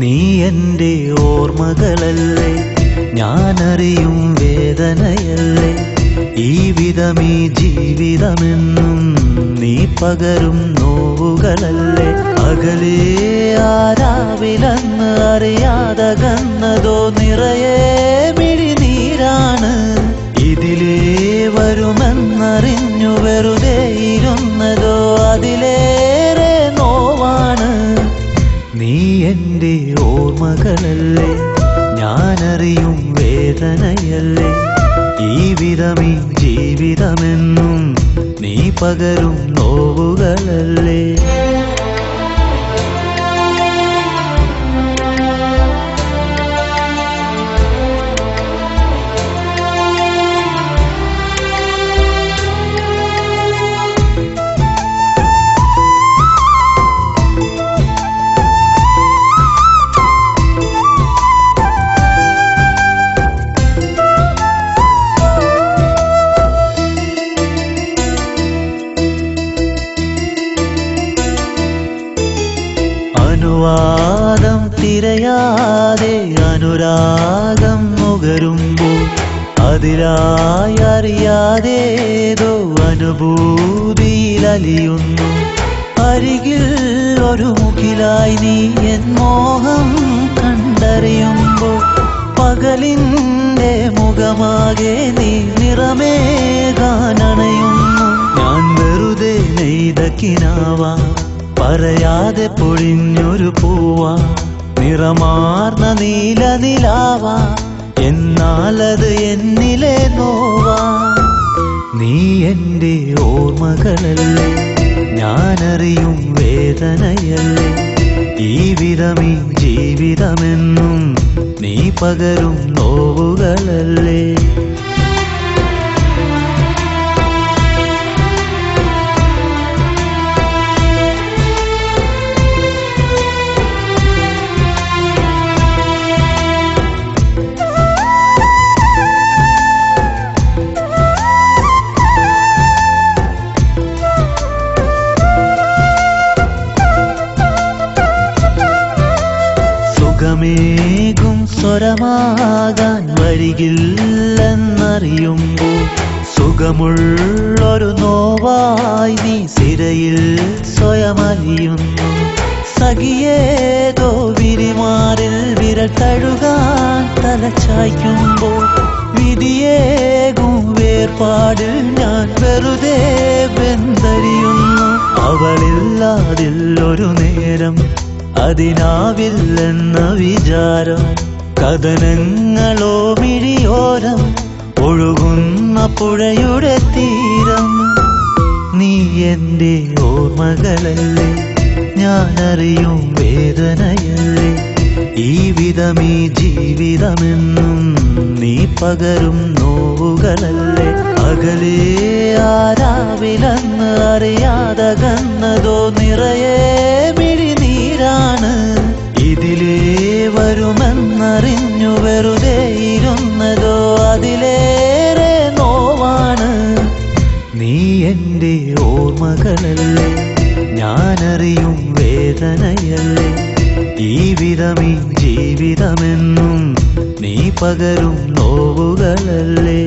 നീ എൻ്റെ ഓർമ്മകളല്ലേ, ഞാനറിയും വേദനയല്ലേ. ഈ വിധമീ ജീവിതമെന്നും നീ പകരും നോവുകളല്ലേ. അകലേ ആരാവിലെന്ന് അറിയാതകന്നതോ നിറയെ മിഴിനീരാണ്. ഇതിലേ വരുമെന്നറിഞ്ഞു വെറുതെ ഇരുന്നതോ അതിലേറെ നോവാണ്. നീ എൻ്റെ ഓർമ്മകളല്ലേ, ഞാനറിയും വേദനയല്ലേ. ഈ വിധമീ ജീവിതമെന്നും നീ പകരും നോവുകളല്ലേ. അനുവാദം തിരയാതെ അനുരാഗം നുകരുമ്പോൾ അതിലായി അറിയാതേതോ അനുഭൂതിയിലലിയുന്നു. അരികിൽ ഒരു മുഖിലായി നീ എൻ മോഹം കണ്ടറിയുമ്പോൾ പകലിൻ്റെ മുഖമാകെ നീ നിറമേകാനണയുന്നു. ഞാൻ വെറുതെ നെയ്ത കിനാവാ, പറയാതെ പൊഴിഞ്ഞൊരു പൂവാ, നിറമാർന്ന നീല നിലാവാ, എന്നാലത് എന്നിലെ നോവാ. നീ എൻ്റെ ഓർമ്മകളല്ലേ, ഞാനറിയും വേദനയല്ലേ. ഈ വിധമീ ജീവിതമെന്നും നീ പകരും നോവുകളല്ലേ. സുഖമേകും സ്വരമാകാൻ വരികില്ലെന്നറിയുമ്പോൾ സുഖമുള്ളൊരു നോവായി നീ സിരയിൽ സ്വയമലിയുന്നു. സഖിയേതോ വിരിമാറിൽ വിരൽ തഴുകാൻ തലച്ചായ്ക്കുമ്പോൾ വിധിയേകും വേർപാടിൽ ഞാൻ വെറുതെ വെന്തരിയുന്നു. അവളില്ലാതില്ലൊരു നേരം അതിനാവില്ലെന്ന വിചാരം, കഥനങ്ങളോ മിഴിയോരം ഒഴുകുന്ന പുഴയുടെ തീരം. നീ എൻ്റെ ഓർമ്മകളല്ലേ, ഞാനറിയും വേദനയല്ലേ. ഈ വിധമീ ജീവിതമെന്നും നീ പകരും നോവുകളല്ലേ. അകലേ ആരാവിലെന്ന് അറിയാതകന്നതോ നിറയെ മിഴിനീരാണ്. ഇതിലേ വരുമെന്നറിഞ്ഞു വെറുതെ ഇരുന്നതോ അതിലേറെ നോവാണ്. നീ എൻ്റെ ഓർമ്മകളല്ലേ, ഞാനറിയും വേദനയല്ലേ. ഈ വിധമീ ജീവിതമെന്നും നീ പകരും നോവുകളല്ലേ.